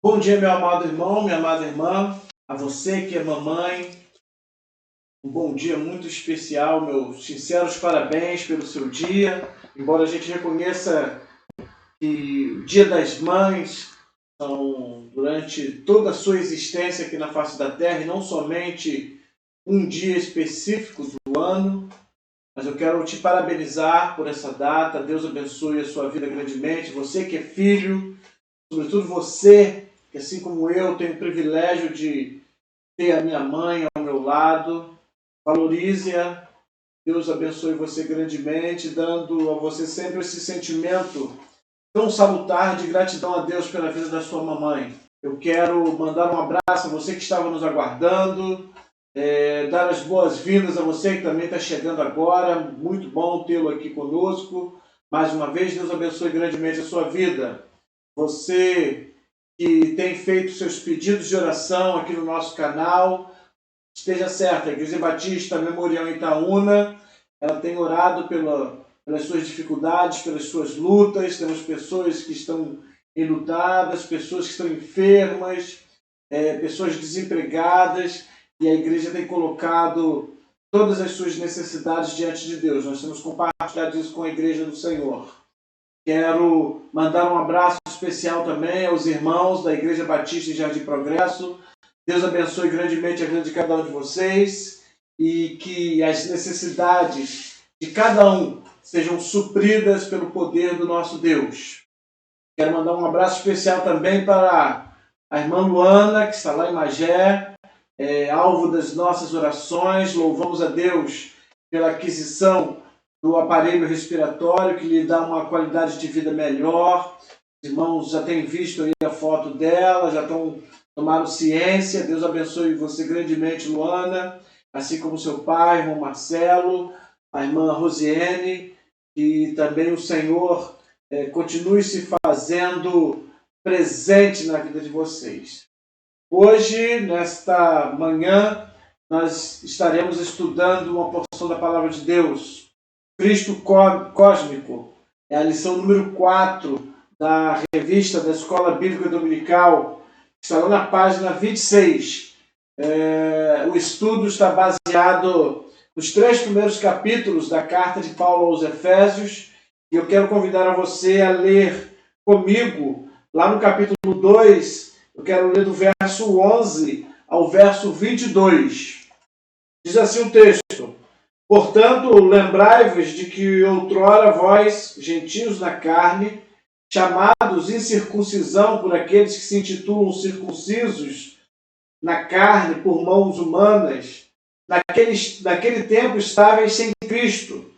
Bom dia, meu amado irmão, minha amada irmã, a você que é mamãe, um bom dia muito especial, meus sinceros parabéns pelo seu dia, embora a gente reconheça que o Dia das Mães são durante toda a sua existência aqui na face da Terra, e não somente um dia específico do ano, mas eu quero te parabenizar por essa data. Deus abençoe a sua vida grandemente, você que é filho, sobretudo você que, assim como eu, tem o privilégio de ter a minha mãe ao meu lado. Valorize-a. Deus abençoe você grandemente, dando a você sempre esse sentimento tão salutar de gratidão a Deus pela vida da sua mamãe. Eu quero mandar um abraço a você que estava nos aguardando, dar as boas-vindas a você que também está chegando agora. Muito bom tê-lo aqui conosco. Mais uma vez, Deus abençoe grandemente a sua vida. Você que tem feito seus pedidos de oração aqui no nosso canal, esteja certa, a Igreja Batista Memorial Itaúna, ela tem orado pelas suas dificuldades, pelas suas lutas. Temos pessoas que estão enlutadas, pessoas que estão enfermas, pessoas desempregadas, e a igreja tem colocado todas as suas necessidades diante de Deus. Nós temos compartilhado isso com a Igreja do Senhor. Quero mandar um abraço especial também aos irmãos da Igreja Batista em Jardim Progresso. Deus abençoe grandemente a vida de cada um de vocês e que as necessidades de cada um sejam supridas pelo poder do nosso Deus. Quero mandar um abraço especial também para a irmã Luana, que está lá em Magé, alvo das nossas orações. Louvamos a Deus pela aquisição do aparelho respiratório, que lhe dá uma qualidade de vida melhor. Os irmãos já têm visto aí a foto dela, já tomaram ciência. Deus abençoe você grandemente, Luana, assim como seu pai, irmão Marcelo, a irmã Rosiane, e também o Senhor continue se fazendo presente na vida de vocês. Hoje, nesta manhã, nós estaremos estudando uma porção da Palavra de Deus, Cristo Cósmico. É a lição número 4 da revista da Escola Bíblica Dominical, que está lá na página 26. O estudo está baseado nos 3 primeiros capítulos da carta de Paulo aos Efésios, e eu quero convidar a você a ler comigo, lá no capítulo 2, eu quero ler do verso 11 ao verso 22. Diz assim o texto: Portanto, lembrai-vos de que outrora vós, gentios na carne, chamados incircuncisão por aqueles que se intitulam circuncisos na carne por mãos humanas, naquele tempo estáveis sem Cristo,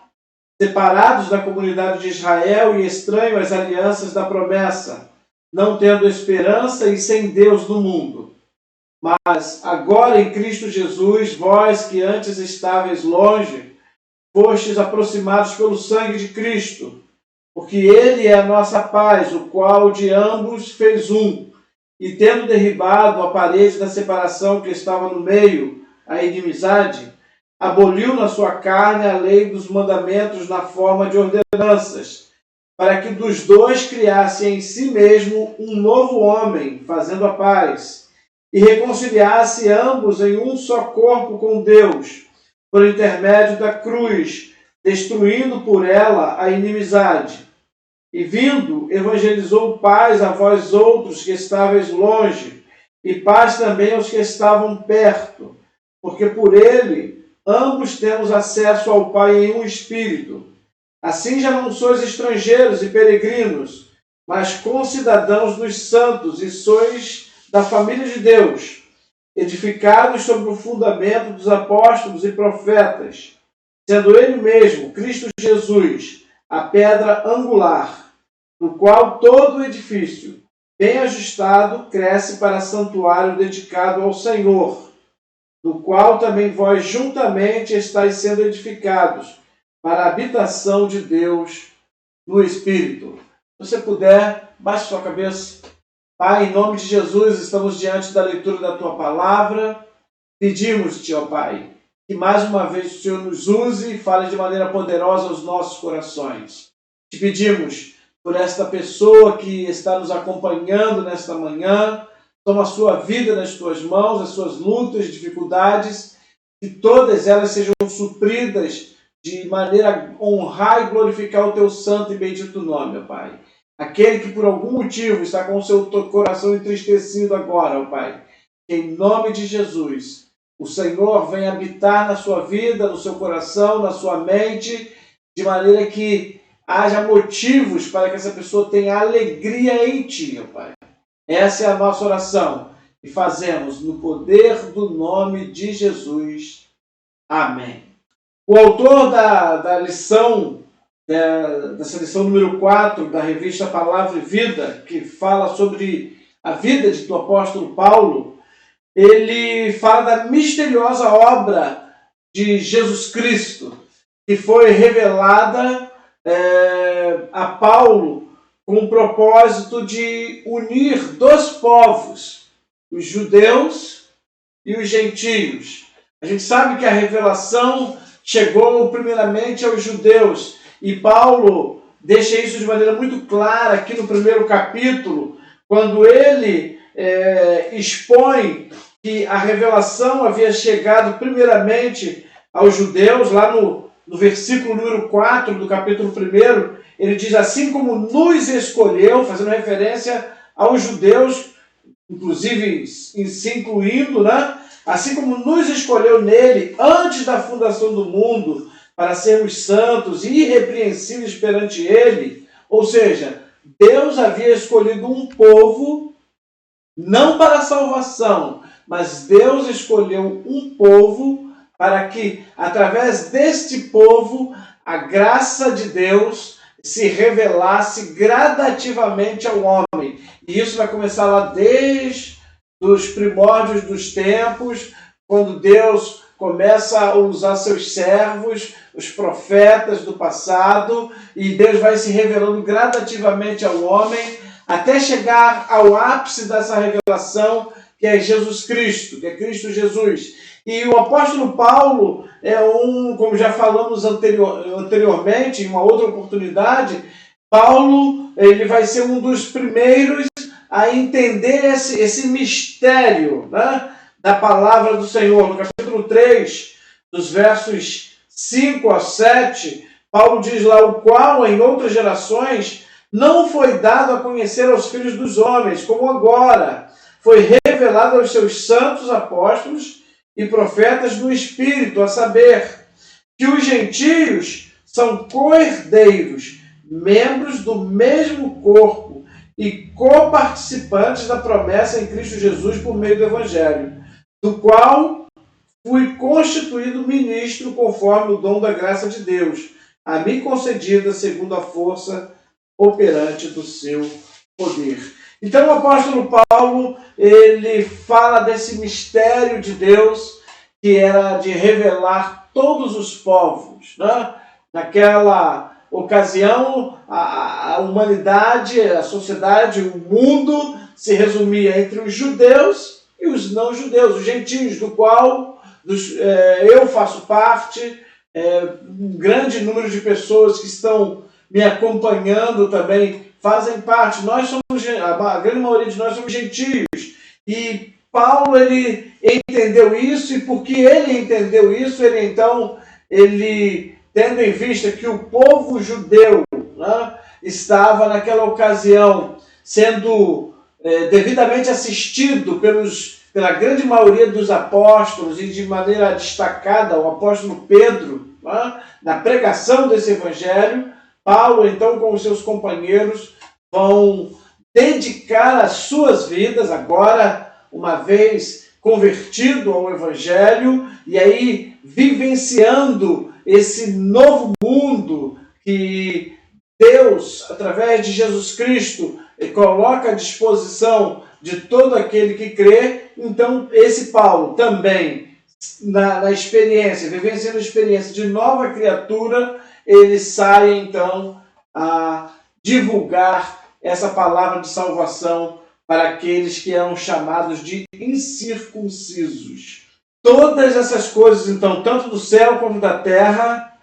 separados da comunidade de Israel e estranhos às alianças da promessa, não tendo esperança e sem Deus no mundo. Mas agora em Cristo Jesus, vós que antes estáveis longe, fostes aproximados pelo sangue de Cristo, porque Ele é a nossa paz, o qual de ambos fez um, e tendo derribado a parede da separação que estava no meio, a inimizade, aboliu na sua carne a lei dos mandamentos na forma de ordenanças, para que dos dois criasse em si mesmo um novo homem, fazendo a paz, e reconciliasse ambos em um só corpo com Deus, por intermédio da cruz, destruindo por ela a inimizade. E vindo, evangelizou paz a vós outros que estáveis longe, e paz também aos que estavam perto, porque por ele ambos temos acesso ao Pai em um Espírito. Assim já não sois estrangeiros e peregrinos, mas concidadãos dos santos, e sois da família de Deus, edificados sobre o fundamento dos apóstolos e profetas, sendo Ele mesmo, Cristo Jesus, a pedra angular, no qual todo o edifício, bem ajustado, cresce para santuário dedicado ao Senhor, no qual também vós juntamente estáis sendo edificados para a habitação de Deus no Espírito. Se você puder, baixe sua cabeça. Pai, em nome de Jesus, estamos diante da leitura da Tua Palavra. Pedimos-te, ó Pai, que mais uma vez o Senhor nos use e fale de maneira poderosa aos nossos corações. Te pedimos por esta pessoa que está nos acompanhando nesta manhã, Toma a sua vida nas tuas mãos, as suas lutas, dificuldades, que todas elas sejam supridas de maneira a honrar e glorificar o teu santo e bendito nome, ó Pai. Aquele que por algum motivo está com o seu coração entristecido agora, ó Pai, em nome de Jesus, o Senhor vem habitar na sua vida, no seu coração, na sua mente, de maneira que haja motivos para que essa pessoa tenha alegria em Ti, ó Pai. Essa é a nossa oração e fazemos no poder do nome de Jesus. Amém. O autor da lição, dessa lição número 4 da revista Palavra e Vida, que fala sobre a vida do apóstolo Paulo, ele fala da misteriosa obra de Jesus Cristo, que foi revelada a Paulo com o propósito de unir dois povos, os judeus e os gentios. A gente sabe que a revelação chegou primeiramente aos judeus, e Paulo deixa isso de maneira muito clara aqui no primeiro capítulo, quando ele expõe que a revelação havia chegado primeiramente aos judeus, lá no versículo número 4 do capítulo 1, ele diz: assim como nos escolheu, fazendo referência aos judeus, inclusive se incluindo, né? Assim como nos escolheu nele antes da fundação do mundo, para sermos santos e irrepreensíveis perante ele. Ou seja, Deus havia escolhido um povo, não para a salvação, mas Deus escolheu um povo para que, através deste povo, a graça de Deus se revelasse gradativamente ao homem. E isso vai começar lá desde os primórdios dos tempos, quando Deus começa a usar seus servos, os profetas do passado, e Deus vai se revelando gradativamente ao homem, até chegar ao ápice dessa revelação, que é Jesus Cristo, que é Cristo Jesus. E o apóstolo Paulo como já falamos anteriormente, em uma outra oportunidade, Paulo ele vai ser um dos primeiros a entender esse mistério, né, da palavra do Senhor. No capítulo 3, dos versos 5 a 7, Paulo diz lá: o qual em outras gerações não foi dado a conhecer aos filhos dos homens, como agora foi revelado aos seus santos apóstolos e profetas no Espírito, a saber, que os gentios são co-herdeiros, membros do mesmo corpo e coparticipantes da promessa em Cristo Jesus por meio do Evangelho, do qual fui constituído ministro conforme o dom da graça de Deus, a mim concedida segundo a força operante do seu poder. Então o apóstolo Paulo, ele fala desse mistério de Deus, que era de revelar todos os povos, né? Naquela ocasião, a humanidade, a sociedade, o mundo se resumia entre os judeus e os não-judeus, os gentios, do qual eu faço parte, um grande número de pessoas que estão me acompanhando também fazem parte. Nós somos, a grande maioria de nós somos gentios. E Paulo, ele entendeu isso, e porque ele entendeu isso, ele tendo em vista que o povo judeu, né, estava naquela ocasião sendo devidamente assistido pela grande maioria dos apóstolos, e de maneira destacada o apóstolo Pedro, né, na pregação desse evangelho, Paulo, então, com os seus companheiros, vão dedicar as suas vidas, agora, uma vez convertido ao Evangelho, e aí vivenciando esse novo mundo que Deus, através de Jesus Cristo, coloca à disposição de todo aquele que crê. Então, esse Paulo também, na experiência, vivenciando a experiência de nova criatura, ele sai então a divulgar essa palavra de salvação para aqueles que eram chamados de incircuncisos. Todas essas coisas, então, tanto do céu como da terra,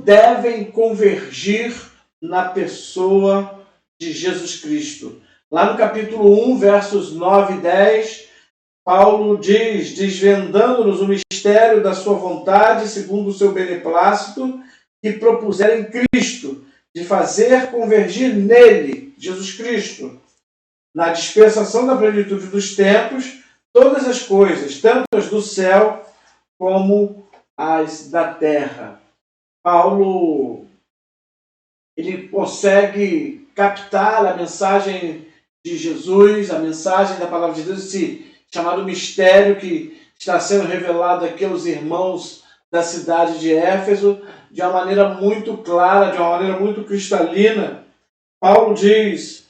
devem convergir na pessoa de Jesus Cristo. Lá no capítulo 1, versos 9 e 10, Paulo diz, desvendando-nos o mistério da sua vontade, segundo o seu beneplácito, que propuseram em Cristo, de fazer convergir nele, Jesus Cristo, na dispensação da plenitude dos tempos, todas as coisas, tanto as do céu como as da terra. Paulo, ele consegue captar a mensagem de Jesus, a mensagem da palavra de Deus, esse chamado mistério que está sendo revelado aqui aos irmãos da cidade de Éfeso, de uma maneira muito clara, de uma maneira muito cristalina. Paulo diz,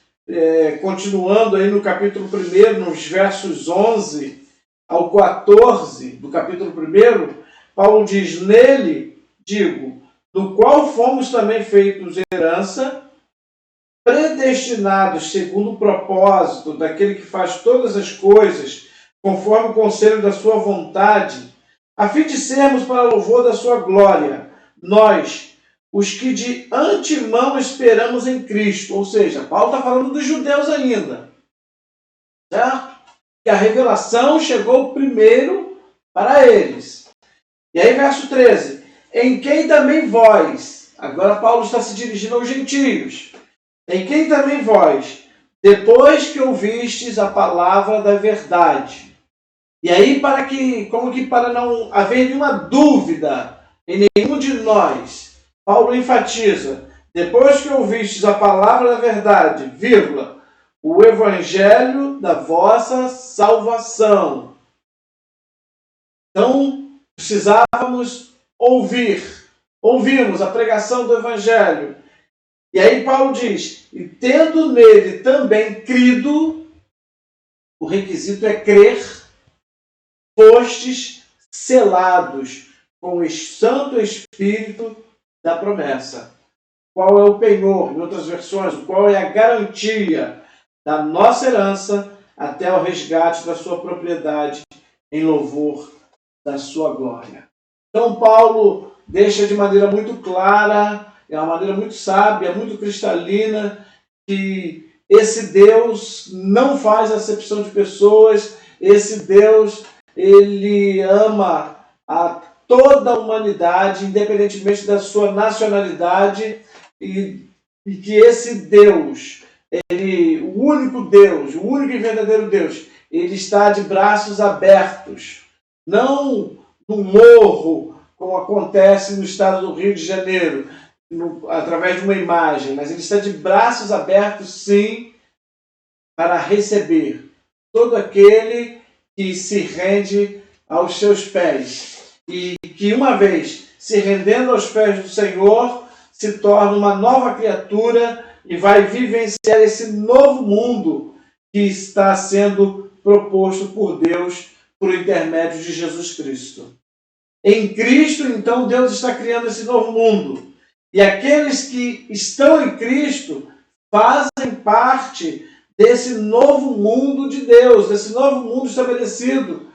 continuando aí no capítulo 1, nos versos 11 ao 14 do capítulo 1, Paulo diz, nele, digo, no qual fomos também feitos herança, predestinados segundo o propósito daquele que faz todas as coisas, conforme o conselho da sua vontade, a fim de sermos para louvor da sua glória, nós, os que de antemão esperamos em Cristo. Ou seja, Paulo está falando dos judeus ainda, certo? Que a revelação chegou primeiro para eles. E aí, verso 13, em quem também vós, agora Paulo está se dirigindo aos gentios, em quem também vós, depois que ouvistes a palavra da verdade. E aí, para não haver nenhuma dúvida em nenhum de nós, Paulo enfatiza, depois que ouvistes a palavra da verdade, vírgula, o evangelho da vossa salvação. Então, precisávamos ouvimos a pregação do evangelho. E aí Paulo diz, e tendo nele também crido, o requisito é crer, fostes selados com o Santo Espírito da promessa. Qual é o penhor, em outras versões, qual é a garantia da nossa herança até o resgate da sua propriedade em louvor da sua glória. Então Paulo deixa de maneira muito clara, é uma maneira muito sábia, muito cristalina, que esse Deus não faz acepção de pessoas, esse Deus, ele ama a toda a humanidade, independentemente da sua nacionalidade, e que esse Deus, o único e verdadeiro Deus, ele está de braços abertos, não no morro, como acontece no estado do Rio de Janeiro, através de uma imagem, mas ele está de braços abertos, sim, para receber todo aquele que se rende aos seus pés. E que uma vez se rendendo aos pés do Senhor, se torna uma nova criatura e vai vivenciar esse novo mundo que está sendo proposto por Deus por intermédio de Jesus Cristo. Em Cristo, então, Deus está criando esse novo mundo. E aqueles que estão em Cristo fazem parte desse novo mundo de Deus, desse novo mundo estabelecido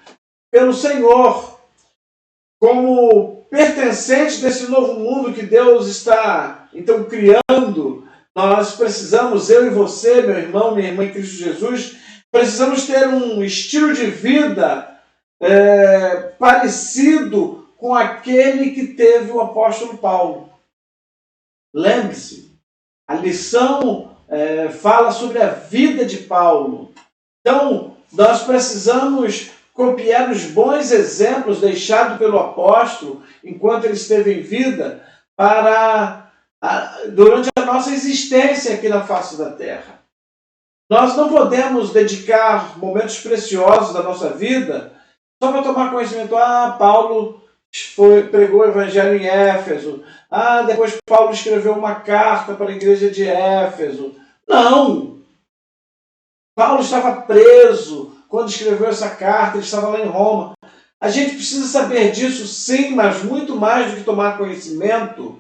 pelo Senhor. Como pertencentes desse novo mundo que Deus está, então, criando, nós precisamos, eu e você, meu irmão, minha irmã em Cristo Jesus, precisamos ter um estilo de vida parecido com aquele que teve o apóstolo Paulo. Lembre-se, a lição fala sobre a vida de Paulo. Então, nós precisamos copiar os bons exemplos deixados pelo apóstolo enquanto ele esteve em vida durante a nossa existência aqui na face da terra. Nós não podemos dedicar momentos preciosos da nossa vida só para tomar conhecimento. Paulo pregou o evangelho em Éfeso. Depois Paulo escreveu uma carta para a igreja de Éfeso. Não! Paulo estava preso quando escreveu essa carta, ele estava lá em Roma. A gente precisa saber disso, sim, mas muito mais do que tomar conhecimento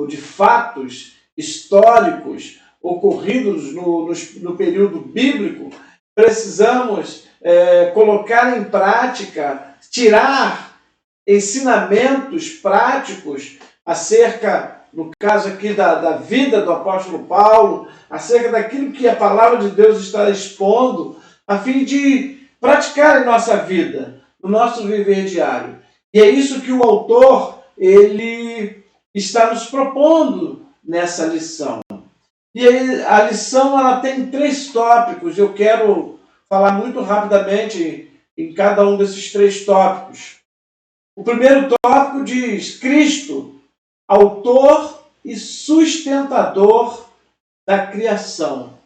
de fatos históricos ocorridos no período bíblico. Precisamos colocar em prática, tirar ensinamentos práticos acerca no caso aqui da vida do apóstolo Paulo, acerca daquilo que a palavra de Deus está expondo, a fim de praticar em nossa vida, no nosso viver diário. E é isso que o autor ele está nos propondo nessa lição. E aí, a lição ela tem 3 tópicos. Eu quero falar muito rapidamente em cada um desses 3 tópicos. O primeiro tópico diz: Cristo, autor e sustentador da criação.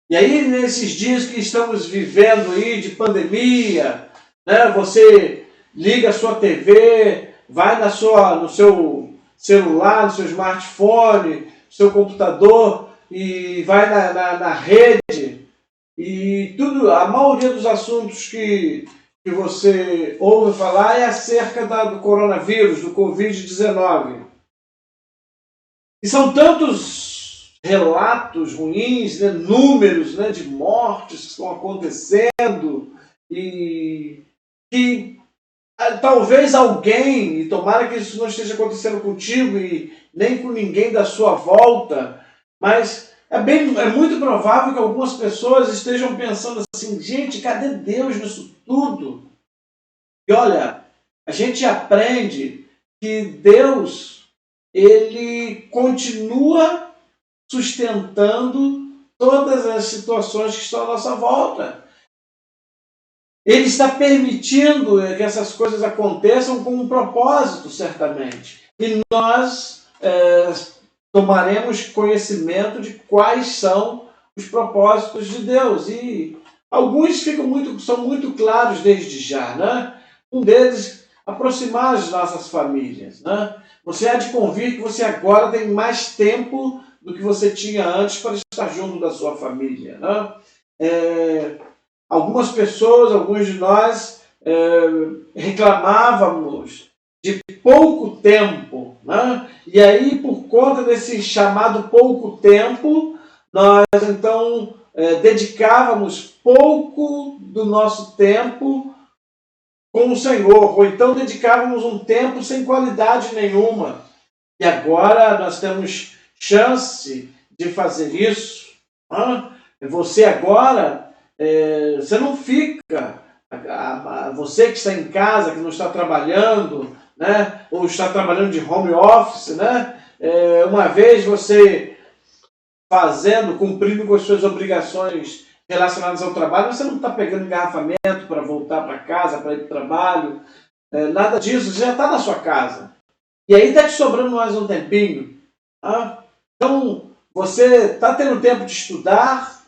E aí, nesses dias que estamos vivendo aí de pandemia, né, você liga a sua TV, vai no seu celular, no seu smartphone, no seu computador e vai na rede e tudo, a maioria dos assuntos que você ouve falar é acerca do coronavírus, do Covid-19. E são tantos relatos ruins, né, números, né, de mortes que estão acontecendo e que talvez alguém, e tomara que isso não esteja acontecendo contigo e nem com ninguém da sua volta, mas é muito provável que algumas pessoas estejam pensando assim: gente, cadê Deus nisso tudo? E olha, a gente aprende que Deus, ele continua sustentando todas as situações que estão à nossa volta. Ele está permitindo que essas coisas aconteçam com um propósito, certamente. E nós tomaremos conhecimento de quais são os propósitos de Deus. E alguns são muito claros desde já, né? Um deles, aproximar as nossas famílias, né? Você há de convir que você agora tem mais tempo do que você tinha antes para estar junto da sua família, né? Algumas pessoas, alguns de nós, reclamávamos de pouco tempo, né? E aí, por conta desse chamado pouco tempo, nós então dedicávamos pouco do nosso tempo com o Senhor, ou então dedicávamos um tempo sem qualidade nenhuma. E agora nós temos chance de fazer isso. Né? Você agora, você não fica, você que está em casa, que não está trabalhando, né? Ou está trabalhando de home office, né? Uma vez você cumprindo com as suas obrigações relacionadas ao trabalho, você não está pegando engarrafamento para voltar para casa, para ir para o trabalho, nada disso, você já está na sua casa. E aí está te sobrando mais um tempinho. Tá? Então, você está tendo tempo de estudar,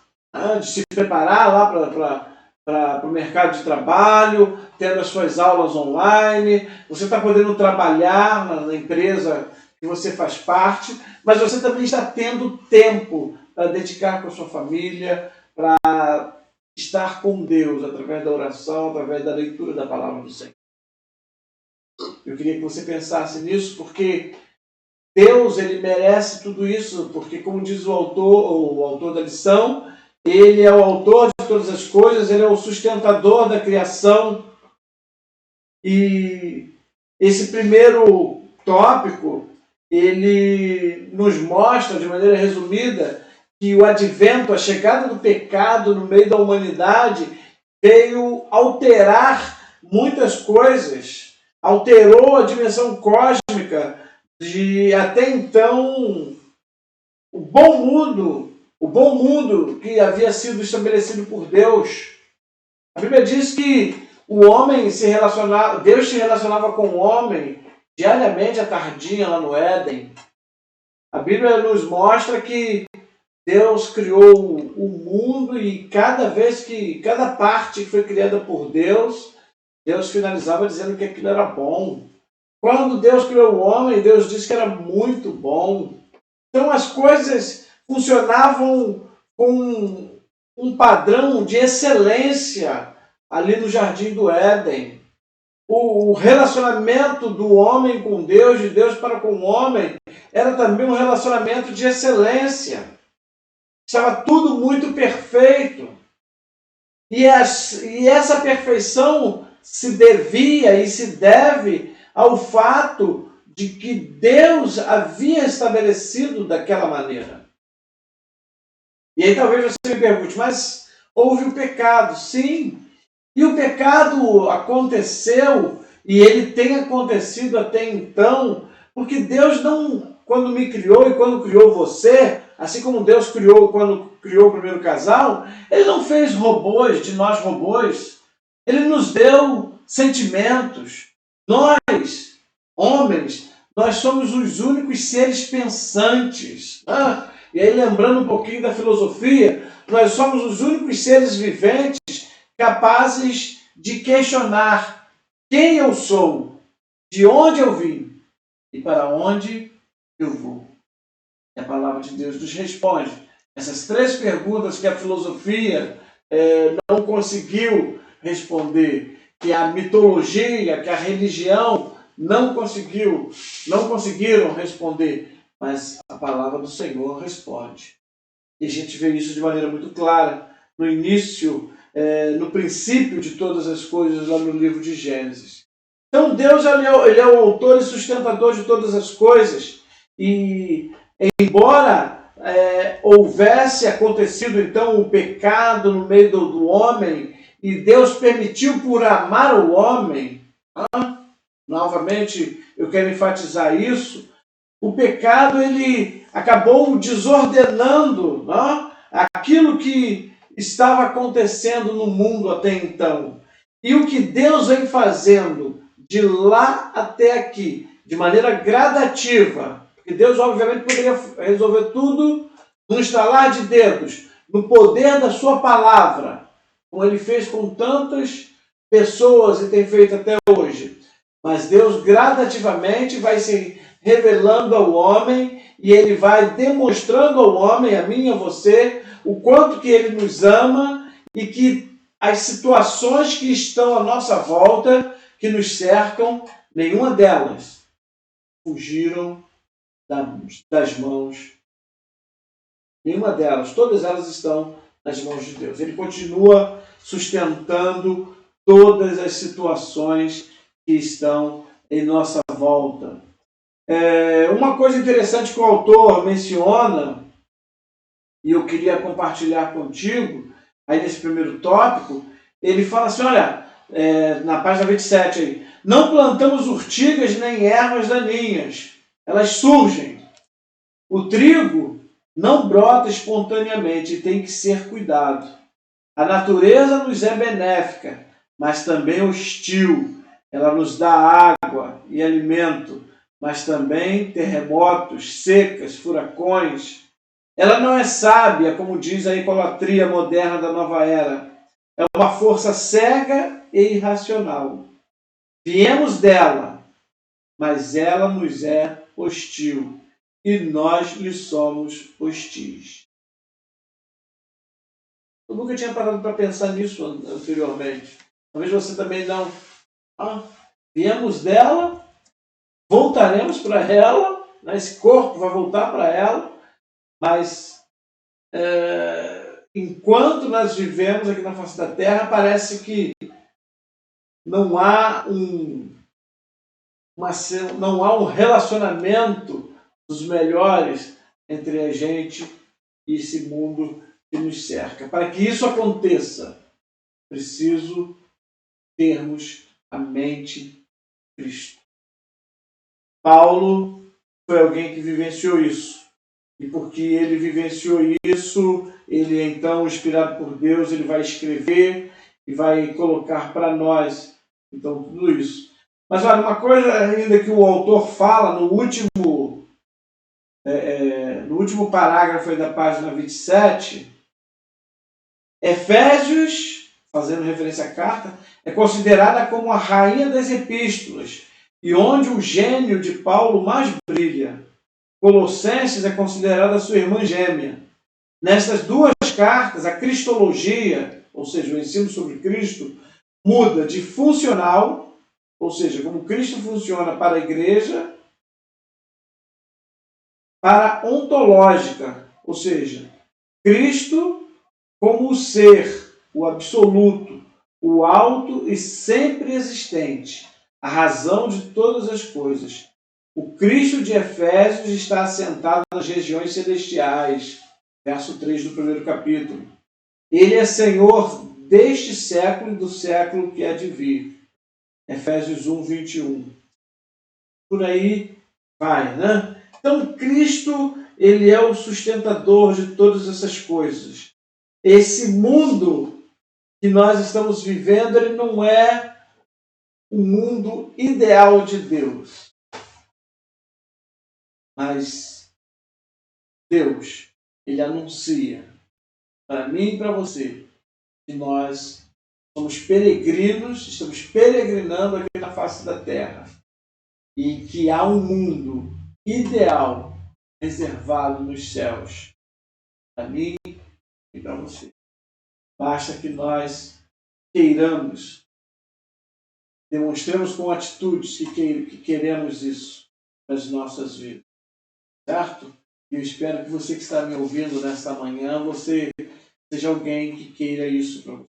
de se preparar lá para o mercado de trabalho, tendo as suas aulas online, você está podendo trabalhar na empresa que você faz parte, mas você também está tendo tempo para dedicar com a sua família, para estar com Deus através da oração, através da leitura da palavra do Senhor. Eu queria que você pensasse nisso, porque Deus, ele merece tudo isso, porque, como diz o autor da lição, ele é o autor de todas as coisas, ele é o sustentador da criação. E esse primeiro tópico, ele nos mostra, de maneira resumida, que o advento, a chegada do pecado no meio da humanidade, veio alterar muitas coisas, alterou a dimensão cósmica de até então o bom mundo que havia sido estabelecido por Deus. A Bíblia diz que Deus se relacionava com o homem diariamente à tardinha lá no Éden. A Bíblia nos mostra que Deus criou o mundo e cada parte que foi criada por Deus, Deus finalizava dizendo que aquilo era bom. Quando Deus criou o homem, Deus disse que era muito bom. Então as coisas funcionavam com um padrão de excelência ali no Jardim do Éden. O relacionamento do homem com Deus, de Deus para com o homem, era também um relacionamento de excelência. Estava tudo muito perfeito. E essa perfeição se devia e se deve ao fato de que Deus havia estabelecido daquela maneira. E aí talvez você me pergunte, mas houve o pecado? Sim. E o pecado aconteceu, e ele tem acontecido até então, porque Deus não, quando me criou e quando criou você, assim como Deus criou quando criou o primeiro casal, ele não fez robôs, de nós robôs. Ele nos deu sentimentos. Nós, homens, nós somos os únicos seres pensantes. E aí, lembrando um pouquinho da filosofia, nós somos os únicos seres viventes capazes de questionar quem eu sou, de onde eu vim e para onde eu vou. E a palavra de Deus nos responde essas três perguntas que a filosofia não conseguiu responder, que a mitologia, que a religião não conseguiram responder, mas a palavra do Senhor responde. E a gente vê isso de maneira muito clara no início, no princípio de todas as coisas, lá no livro de Gênesis. Então Deus ele é o autor e sustentador de todas as coisas, e embora houvesse acontecido então o pecado no meio do homem, e Deus permitiu por amar o homem, novamente eu quero enfatizar isso, o pecado ele acabou desordenando aquilo que estava acontecendo no mundo até então. E o que Deus vem fazendo de lá até aqui, de maneira gradativa, porque Deus obviamente poderia resolver tudo no estalar de dedos, no poder da sua palavra, como ele fez com tantas pessoas e tem feito até hoje. Mas Deus gradativamente vai se revelando ao homem e ele vai demonstrando ao homem, a mim e a você, o quanto que ele nos ama e que as situações que estão à nossa volta, que nos cercam, nenhuma delas fugiram das mãos. Nenhuma delas, todas elas estão nas mãos de Deus. Ele continua sustentando todas as situações que estão em nossa volta. Uma coisa interessante que o autor menciona, e eu queria compartilhar contigo, aí nesse primeiro tópico, ele fala assim, olha, na página 27 aí, não plantamos urtigas nem ervas daninhas, elas surgem. O trigo não brota espontaneamente e tem que ser cuidado. A natureza nos é benéfica, mas também hostil. Ela nos dá água e alimento, mas também terremotos, secas, furacões. Ela não é sábia, como diz a idolatria moderna da nova era. É uma força cega e irracional. Viemos dela, mas ela nos é hostil, e nós lhe somos hostis. Eu nunca tinha parado para pensar nisso anteriormente. Talvez você também não. Viemos dela, voltaremos para ela, esse corpo vai voltar para ela, mas enquanto nós vivemos aqui na face da Terra, parece que não há não há um relacionamento dos melhores entre a gente e esse mundo que nos cerca. Para que isso aconteça, preciso termos a mente de Cristo. Paulo foi alguém que vivenciou isso. E porque ele vivenciou isso, ele então, inspirado por Deus, ele vai escrever e vai colocar para nós, então, tudo isso. Mas olha, uma coisa ainda que o autor fala no último parágrafo aí da página 27, Efésios, fazendo referência à carta, é considerada como a rainha das epístolas, e onde o gênio de Paulo mais brilha. Colossenses é considerada sua irmã gêmea. Nestas duas cartas, a cristologia, ou seja, o ensino sobre Cristo, muda de funcional, ou seja, como Cristo funciona para a igreja, para ontológica, ou seja, Cristo como o ser, o absoluto, o alto e sempre existente, a razão de todas as coisas. O Cristo de Efésios está assentado nas regiões celestiais. Verso 3 do primeiro capítulo. Ele é Senhor deste século e do século que há de vir. Efésios 1, 21. Por aí vai, né? Então, Cristo, ele é o sustentador de todas essas coisas. Esse mundo que nós estamos vivendo, ele não é o mundo ideal de Deus. Mas Deus, ele anuncia para mim e para você que nós somos peregrinos, estamos peregrinando aqui na face da terra e que há um mundo ideal reservado nos céus para mim e para você. Basta que nós queiramos, demonstremos com atitudes que queremos isso nas nossas vidas, certo? E eu espero que você que está me ouvindo nesta manhã, você seja alguém que queira isso para você.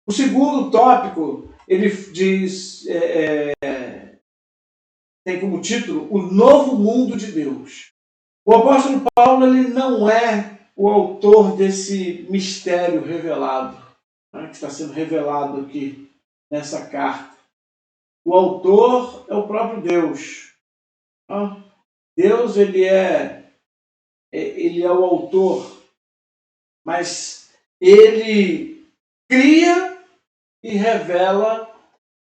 O segundo tópico, ele diz, tem como título, o novo mundo de Deus. O apóstolo Paulo, ele não é o autor desse mistério revelado, né, que está sendo revelado aqui nessa carta. O autor é o próprio Deus. Deus, ele é o autor, mas ele cria e revela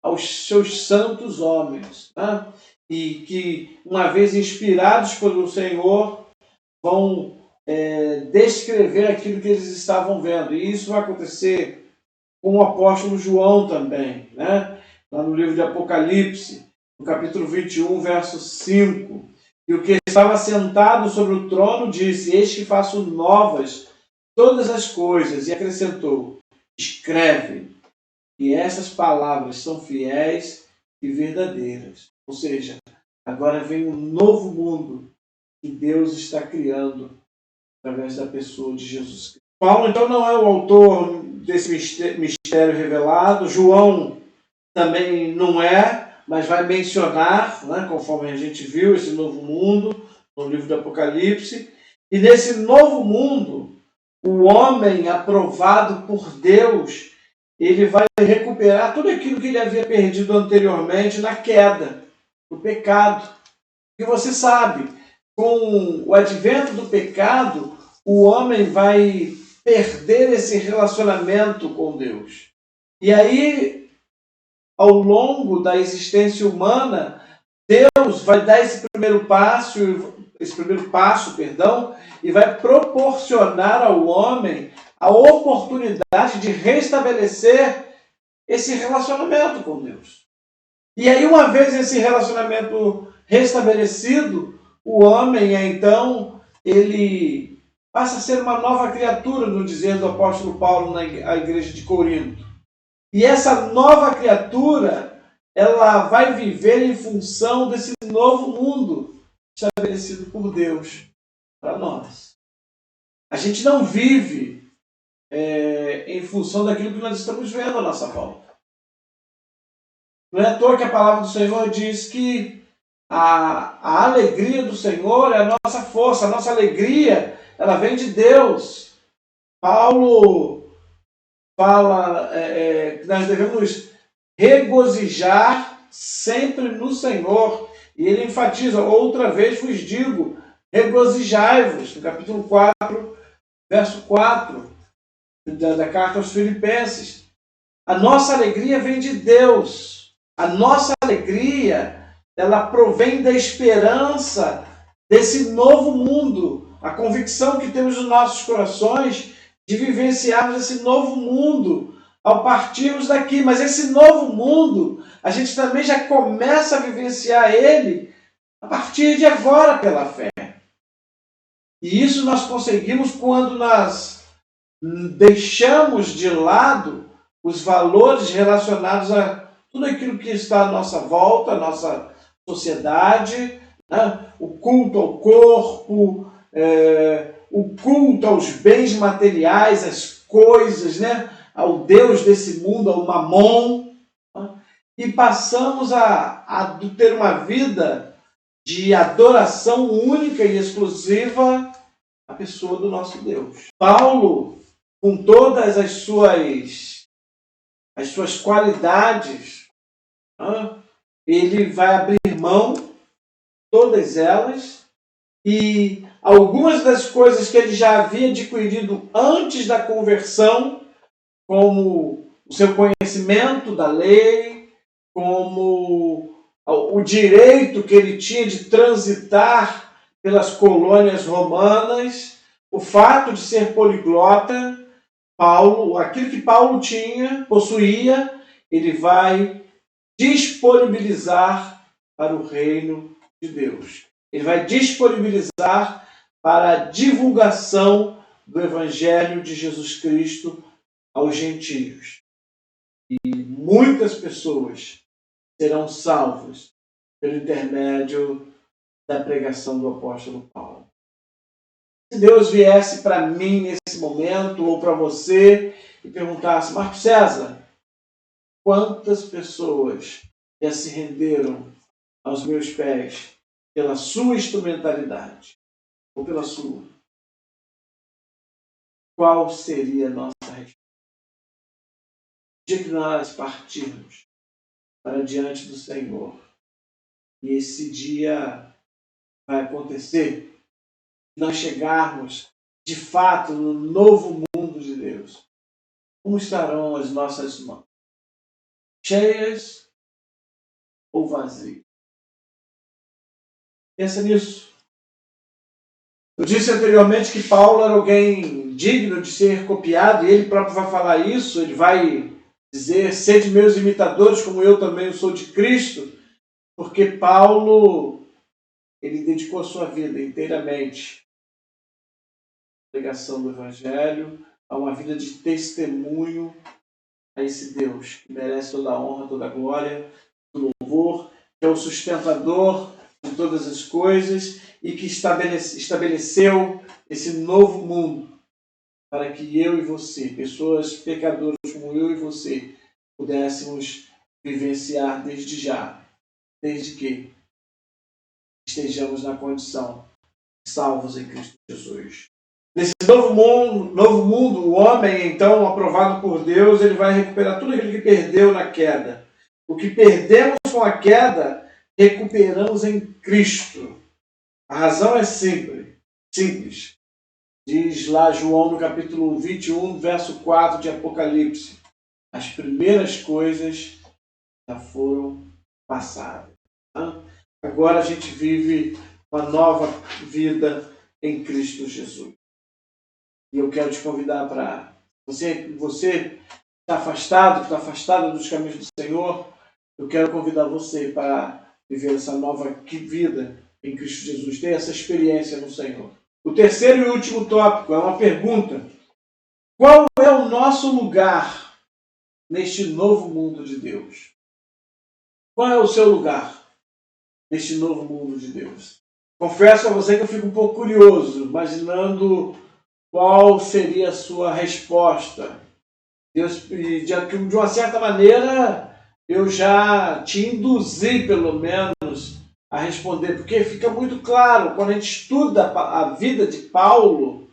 aos seus santos homens, né? E que, uma vez inspirados pelo Senhor, vão descrever aquilo que eles estavam vendo. E isso vai acontecer com o apóstolo João também, né? Lá no livro de Apocalipse, no capítulo 21, verso 5. E o que estava sentado sobre o trono disse: eis que faço novas todas as coisas. E acrescentou: escreve, e essas palavras são fiéis e verdadeiras. Ou seja, agora vem um novo mundo que Deus está criando através da pessoa de Jesus Cristo. Paulo, então, não é o autor desse mistério revelado. João também não é, mas vai mencionar, né, conforme a gente viu, esse novo mundo no livro do Apocalipse. E nesse novo mundo, o homem aprovado por Deus, ele vai recuperar tudo aquilo que ele havia perdido anteriormente na queda, no pecado. E você sabe, com o advento do pecado, o homem vai perder esse relacionamento com Deus. E aí, ao longo da existência humana, Deus vai dar esse primeiro passo, e vai proporcionar ao homem a oportunidade de restabelecer esse relacionamento com Deus. E aí, uma vez esse relacionamento restabelecido, o homem, então, ele passa a ser uma nova criatura, no dizer do apóstolo Paulo na igreja de Corinto. E essa nova criatura, ela vai viver em função desse novo mundo estabelecido por Deus para nós. A gente não vive em função daquilo que nós estamos vendo à nossa volta. Não é à toa que a palavra do Senhor diz que a alegria do Senhor é a nossa força, a nossa alegria, ela vem de Deus. Paulo fala que nós devemos regozijar sempre no Senhor. E ele enfatiza: outra vez vos digo, regozijai-vos, no capítulo 4, verso 4, da carta aos Filipenses. A nossa alegria vem de Deus. A nossa alegria, ela provém da esperança desse novo mundo, a convicção que temos nos nossos corações de vivenciarmos esse novo mundo ao partirmos daqui. Mas esse novo mundo, a gente também já começa a vivenciar ele a partir de agora pela fé. E isso nós conseguimos quando nós deixamos de lado os valores relacionados a tudo aquilo que está à nossa volta, a nossa sociedade, né? O culto ao corpo, o culto aos bens materiais, às coisas, né? Ao Deus desse mundo, ao Mamon, né? E passamos a ter uma vida de adoração única e exclusiva à pessoa do nosso Deus. Paulo, com todas as suas qualidades, ele vai abrir mão de todas elas, e algumas das coisas que ele já havia adquirido antes da conversão, como o seu conhecimento da lei, como o direito que ele tinha de transitar pelas colônias romanas, o fato de ser poliglota, aquilo que Paulo possuía, ele vai disponibilizar para o reino de Deus. Ele vai disponibilizar para a divulgação do Evangelho de Jesus Cristo aos gentios. E muitas pessoas serão salvas pelo intermédio da pregação do apóstolo Paulo. Se Deus viesse para mim nesse momento, ou para você, e perguntasse: Marco César, quantas pessoas já se renderam aos meus pés pela sua instrumentalidade, ou pela sua? Qual seria a nossa resposta? No dia que nós partirmos para diante do Senhor, e esse dia vai acontecer, nós chegarmos de fato no novo mundo de Deus, como estarão as nossas mãos? Cheias ou vazias? Pensa nisso. Eu disse anteriormente que Paulo era alguém digno de ser copiado, e ele próprio vai falar isso. Ele vai dizer: sede meus imitadores, como eu também sou de Cristo, porque Paulo, ele dedicou a sua vida inteiramente à pregação do Evangelho, a uma vida de testemunho a esse Deus que merece toda a honra, toda a glória, todo o louvor, que é o sustentador de todas as coisas e que estabeleceu esse novo mundo para que eu e você, pessoas pecadoras como eu e você, pudéssemos vivenciar desde já, desde que estejamos na condição de salvos em Cristo Jesus. Nesse novo mundo, o homem, então, aprovado por Deus, ele vai recuperar tudo aquilo que perdeu na queda. O que perdemos com a queda, recuperamos em Cristo. A razão é simples. Diz lá João no capítulo 21, verso 4 de Apocalipse: as primeiras coisas já foram passadas. Agora a gente vive uma nova vida em Cristo Jesus. E eu quero te convidar para você que está afastado dos caminhos do Senhor, eu quero convidar você para viver essa nova vida em Cristo Jesus, ter essa experiência no Senhor. O terceiro e último tópico é uma pergunta: qual é o nosso lugar neste novo mundo de Deus? Qual é o seu lugar neste novo mundo de Deus? Confesso a você que eu fico um pouco curioso, imaginando qual seria a sua resposta. Deus, de uma certa maneira, eu já te induzi, pelo menos, a responder, porque fica muito claro, quando a gente estuda a vida de Paulo,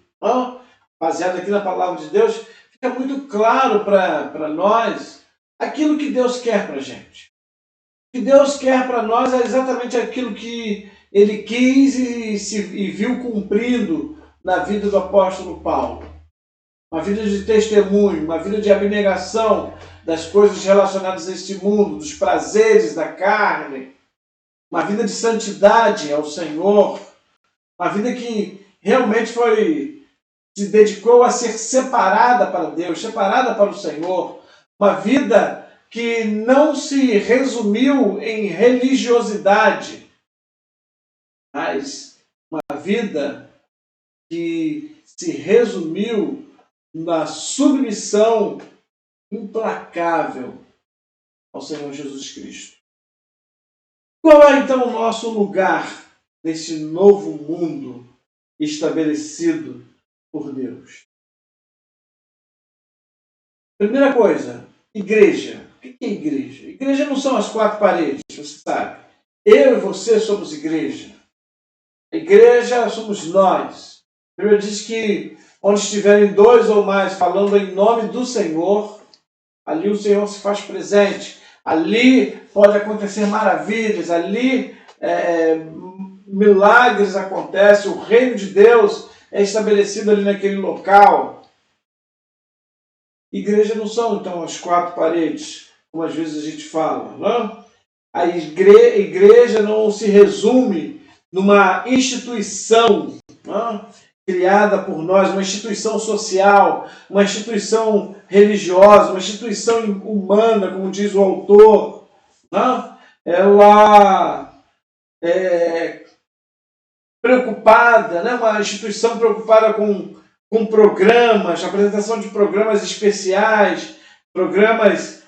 baseado aqui na palavra de Deus, fica muito claro para nós aquilo que Deus quer para a gente. O que Deus quer para nós é exatamente aquilo que Ele quis e viu cumprindo na vida do apóstolo Paulo. Uma vida de testemunho, uma vida de abnegação das coisas relacionadas a este mundo, dos prazeres da carne, uma vida de santidade ao Senhor, uma vida que realmente se dedicou a ser separada para Deus, separada para o Senhor, uma vida que não se resumiu em religiosidade, mas uma vida que se resumiu na submissão implacável ao Senhor Jesus Cristo. Qual é então o nosso lugar nesse novo mundo estabelecido por Deus? Primeira coisa, igreja. O que é igreja? Igreja não são as quatro paredes, você sabe. Eu e você somos igreja. A igreja somos nós. A Bíblia diz que onde estiverem dois ou mais falando em nome do Senhor, ali o Senhor se faz presente. Ali pode acontecer maravilhas, ali milagres acontecem, o reino de Deus é estabelecido ali naquele local. Igreja não são, então, as quatro paredes, como às vezes a gente fala. Não? A igreja não se resume numa instituição, não? Criada por nós, uma instituição social, uma instituição religiosa, uma instituição humana, como diz o autor. Não? Ela é preocupada, né? Uma instituição preocupada com programas, apresentação de programas especiais, programas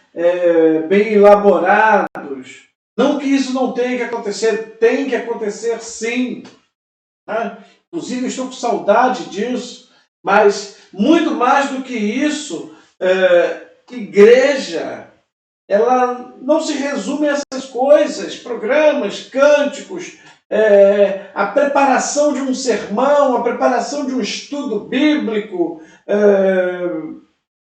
bem elaborados. Não que isso não tenha que acontecer, tem que acontecer sim. Né? Inclusive, eu estou com saudade disso, mas muito mais do que isso, igreja, ela não se resume a essas coisas, programas, cânticos, a preparação de um sermão, a preparação de um estudo bíblico,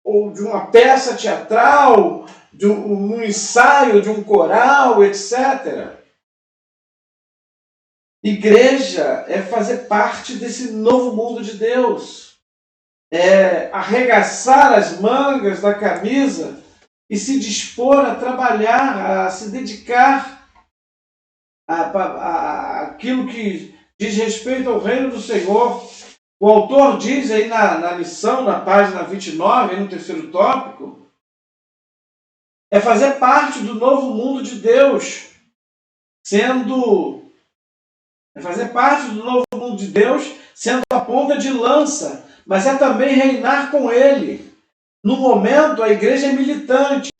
ou de uma peça teatral, de um ensaio, de um coral, etc. Igreja é fazer parte desse novo mundo de Deus. É arregaçar as mangas da camisa e se dispor a trabalhar, a se dedicar àquilo que diz respeito ao reino do Senhor. O autor diz aí na lição, na página 29, aí no terceiro tópico, é fazer parte do novo mundo de Deus, é fazer parte do novo mundo de Deus, sendo a ponta de lança, mas é também reinar com Ele. No momento, a igreja é militante.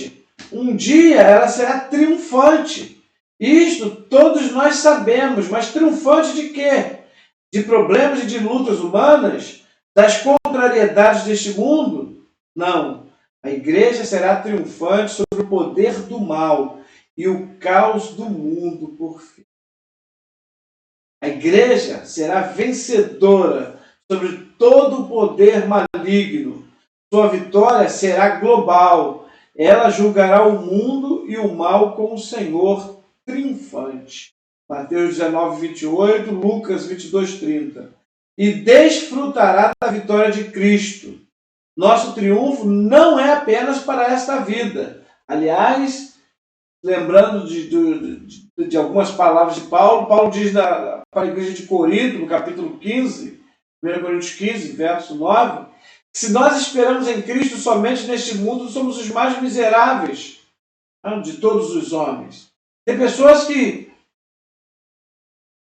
Um dia ela será triunfante. Isto todos nós sabemos, mas triunfante de quê? De problemas e de lutas humanas? Das contrariedades deste mundo? Não. A igreja será triunfante sobre o poder do mal e o caos do mundo por fim. A igreja será vencedora sobre todo o poder maligno. Sua vitória será global. Ela julgará o mundo e o mal com o Senhor triunfante. Mateus 19, 28, Lucas 22, 30. E desfrutará da vitória de Cristo. Nosso triunfo não é apenas para esta vida. Aliás, lembrando de algumas palavras de Paulo, Paulo diz para a igreja de Corinto, no capítulo 15, 1 Coríntios 15, verso 9, que se nós esperamos em Cristo somente neste mundo, somos os mais miseráveis de todos os homens. Tem pessoas que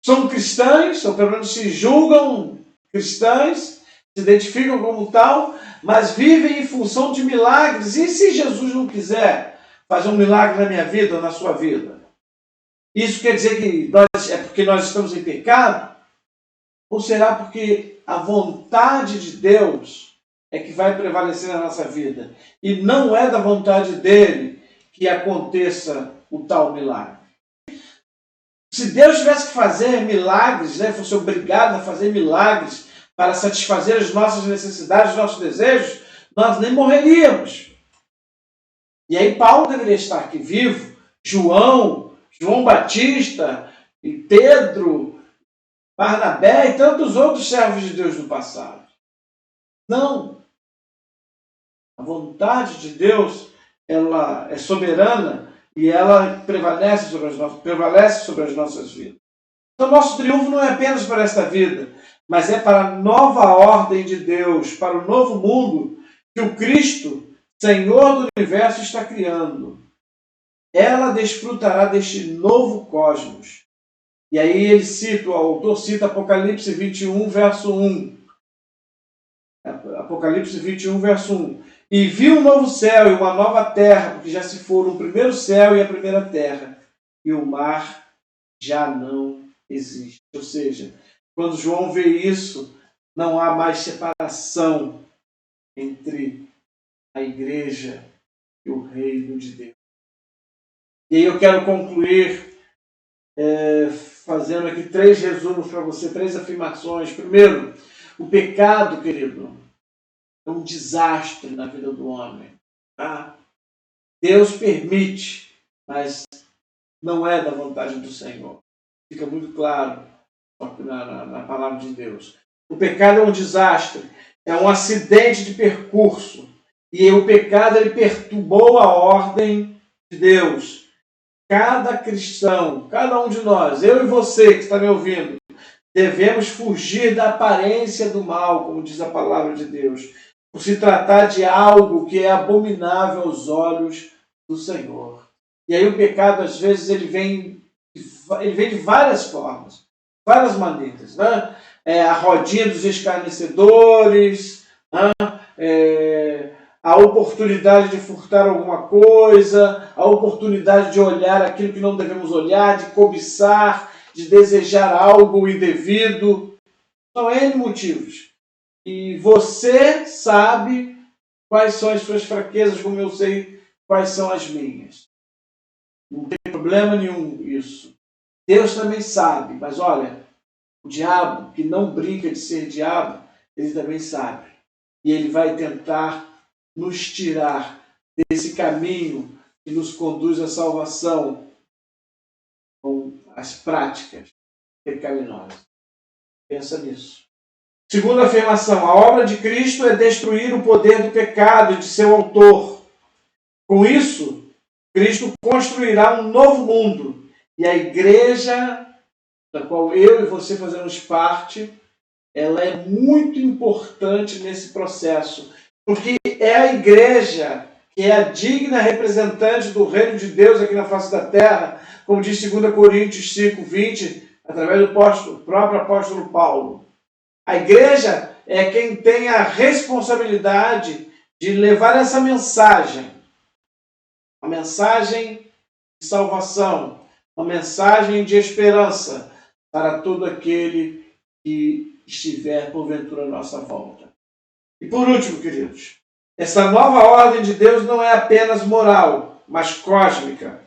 são cristãs, ou pelo menos se julgam cristãs, se identificam como tal, mas vivem em função de milagres. E se Jesus não quiser fazer um milagre na minha vida ou na sua vida? Isso quer dizer que é porque nós estamos em pecado? Ou será porque a vontade de Deus é que vai prevalecer na nossa vida? E não é da vontade dele que aconteça o tal milagre. Se Deus tivesse que fazer milagres, fosse obrigado a fazer milagres para satisfazer as nossas necessidades, os nossos desejos, nós nem morreríamos. E aí Paulo deveria estar aqui vivo, João Batista, e Pedro, Barnabé e tantos outros servos de Deus do passado. Não. A vontade de Deus, ela é soberana e ela prevalece sobre as nossas vidas. Então, nosso triunfo não é apenas para esta vida, mas é para a nova ordem de Deus, para o novo mundo que o Cristo, Senhor do universo, está criando. Ela desfrutará deste novo cosmos. E aí o autor cita Apocalipse 21, verso 1. Apocalipse 21, verso 1. E vi um novo céu e uma nova terra, porque já se foram o primeiro céu e a primeira terra, e o mar já não existe. Ou seja, quando João vê isso, não há mais separação entre a igreja e o reino de Deus. E aí eu quero concluir fazendo aqui 3 resumos para você, 3 afirmações. Primeiro, o pecado, querido, é um desastre na vida do homem. Tá? Deus permite, mas não é da vontade do Senhor. Fica muito claro na palavra de Deus. O pecado é um desastre, é um acidente de percurso. E o pecado ele perturbou a ordem de Deus. Cada cristão, cada um de nós, eu e você que está me ouvindo, devemos fugir da aparência do mal, como diz a palavra de Deus, por se tratar de algo que é abominável aos olhos do Senhor. E aí o pecado, às vezes, ele vem de várias formas, várias maneiras. Né? A rodinha dos escarnecedores, né? A oportunidade de furtar alguma coisa, a oportunidade de olhar aquilo que não devemos olhar, de cobiçar, de desejar algo indevido. São N motivos. E você sabe quais são as suas fraquezas, como eu sei quais são as minhas. Não tem problema nenhum isso. Deus também sabe, mas olha, o diabo, que não brinca de ser diabo, ele também sabe. E ele vai tentar nos tirar desse caminho que nos conduz à salvação com as práticas pecaminosas. Pensa nisso. Segunda afirmação, a obra de Cristo é destruir o poder do pecado e de seu autor. Com isso, Cristo construirá um novo mundo. E a igreja, da qual eu e você fazemos parte, ela é muito importante nesse processo. Porque é a igreja que é a digna representante do reino de Deus aqui na face da terra, como diz 2 Coríntios 5:20, através do próprio apóstolo Paulo. A igreja é quem tem a responsabilidade de levar essa mensagem, uma mensagem de salvação, uma mensagem de esperança para todo aquele que estiver porventura à nossa volta. E por último, queridos, essa nova ordem de Deus não é apenas moral, mas cósmica.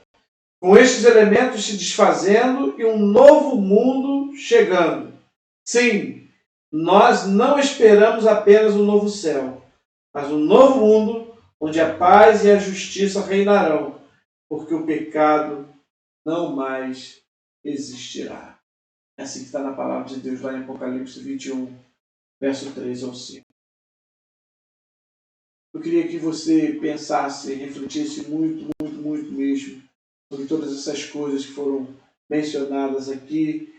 Com estes elementos se desfazendo e um novo mundo chegando. Sim, nós não esperamos apenas um novo céu, mas um novo mundo onde a paz e a justiça reinarão, porque o pecado não mais existirá. É assim que está na palavra de Deus lá em Apocalipse 21, verso 3 ao 5. Eu queria que você pensasse, refletisse muito mesmo sobre todas essas coisas que foram mencionadas aqui.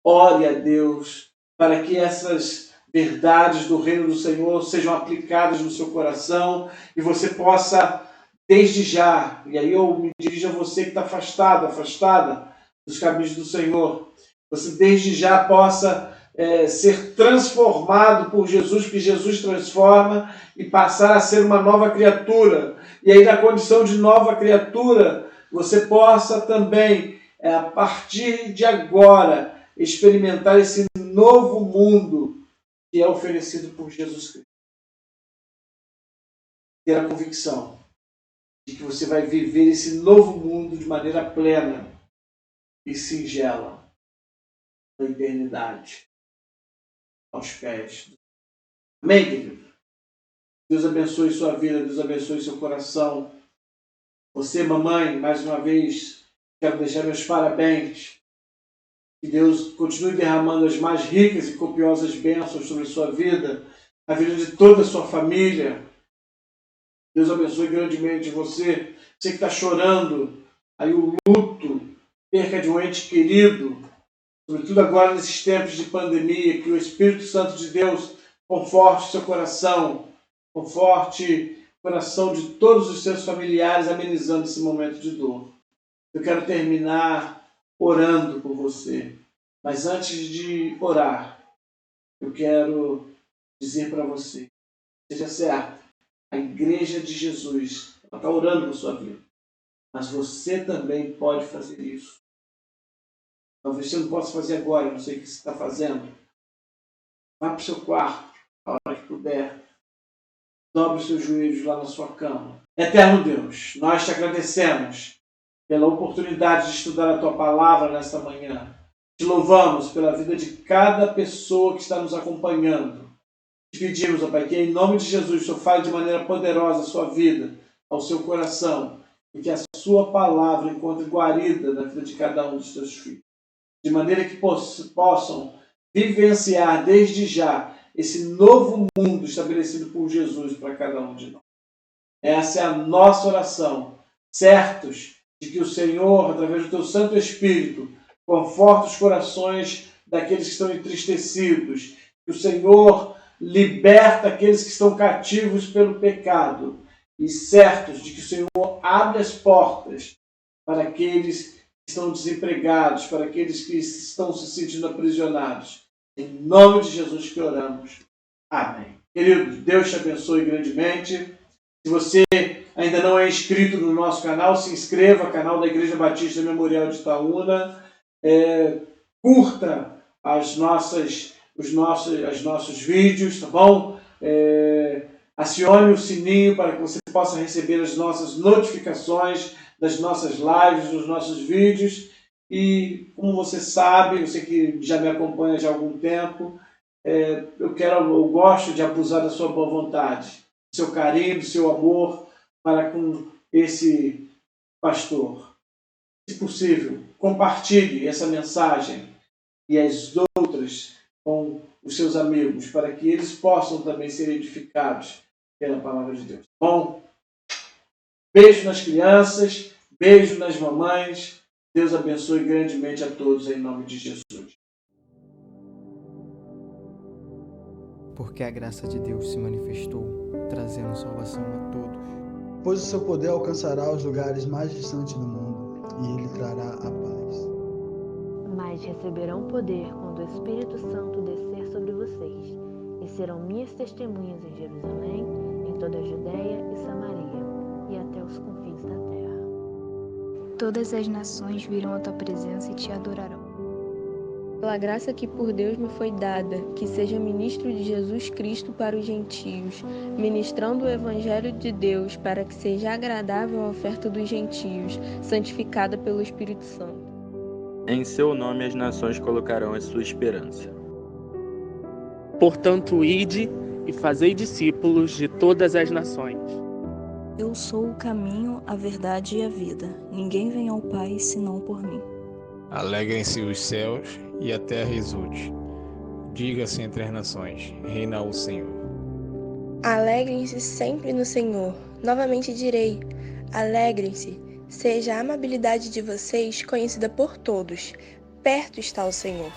Ore a Deus para que essas verdades do reino do Senhor sejam aplicadas no seu coração e você possa, desde já, e aí eu me dirijo a você que está afastada dos caminhos do Senhor, você desde já possa ser transformado por Jesus, que Jesus transforma, e passar a ser uma nova criatura. E aí, na condição de nova criatura, você possa também, a partir de agora, experimentar esse novo mundo que é oferecido por Jesus Cristo. Ter a convicção de que você vai viver esse novo mundo de maneira plena e singela da eternidade aos pés. Amém, querido? Deus abençoe sua vida, Deus abençoe seu coração. Você, mamãe, mais uma vez, quero deixar meus parabéns. Que Deus continue derramando as mais ricas e copiosas bênçãos sobre sua vida, a vida de toda a sua família. Deus abençoe grandemente você. Você que está chorando, aí o luto, perca de um ente querido, sobretudo agora nesses tempos de pandemia, que o Espírito Santo de Deus conforte seu coração, conforte o coração de todos os seus familiares, amenizando esse momento de dor. Eu quero terminar orando por você. Mas antes de orar, eu quero dizer para você, seja certo, a Igreja de Jesus está orando por sua vida. Mas você também pode fazer isso. Talvez você não possa fazer agora, não sei o que você está fazendo. Vá para o seu quarto, a hora que puder. Dobre os seus joelhos lá na sua cama. Eterno Deus, nós te agradecemos pela oportunidade de estudar a Tua Palavra nesta manhã. Te louvamos pela vida de cada pessoa que está nos acompanhando. Te pedimos, ó Pai, que em nome de Jesus o Senhor fale de maneira poderosa a sua vida, ao seu coração, e que a sua palavra encontre guarida na vida de cada um dos teus filhos. De maneira que possam vivenciar desde já esse novo mundo estabelecido por Jesus para cada um de nós. Essa é a nossa oração, certos de que o Senhor, através do Teu Santo Espírito, conforta os corações daqueles que estão entristecidos, que o Senhor liberta aqueles que estão cativos pelo pecado, e certos de que o Senhor abre as portas para aqueles que estão desempregados, para aqueles que estão se sentindo aprisionados. Em nome de Jesus que oramos. Amém. Queridos, Deus te abençoe grandemente. Se você ainda não é inscrito no nosso canal, se inscreva, canal da Igreja Batista Memorial de Itaúna. Curta os nossos vídeos, tá bom? Acione o sininho para que você possa receber as nossas notificações das nossas lives, dos nossos vídeos. E como você sabe, você que já me acompanha já há algum tempo, eu gosto de abusar da sua boa vontade, do seu carinho, do seu amor para com esse pastor. Se possível, compartilhe essa mensagem e as outras com os seus amigos, para que eles possam também ser edificados pela palavra de Deus. Bom, beijo nas crianças, beijo nas mamães. Deus abençoe grandemente a todos em nome de Jesus. Porque a graça de Deus se manifestou, trazendo salvação a todos. Pois o seu poder alcançará os lugares mais distantes do mundo, e ele trará a paz. Mas receberão poder quando o Espírito Santo descer sobre vocês, e serão minhas testemunhas em Jerusalém, em toda a Judéia e Samaria, e até os confins da terra. Todas as nações virão à tua presença e te adorarão. Pela graça que por Deus me foi dada, que seja ministro de Jesus Cristo para os gentios, ministrando o Evangelho de Deus, para que seja agradável a oferta dos gentios, santificada pelo Espírito Santo. Em seu nome as nações colocarão a sua esperança. Portanto, ide e fazei discípulos de todas as nações. Eu sou o caminho, a verdade e a vida. Ninguém vem ao Pai senão por mim. Alegrem-se os céus e a terra exulte. Diga-se entre as nações, reina o Senhor. Alegrem-se sempre no Senhor. Novamente direi, alegrem-se. Seja a amabilidade de vocês conhecida por todos. Perto está o Senhor.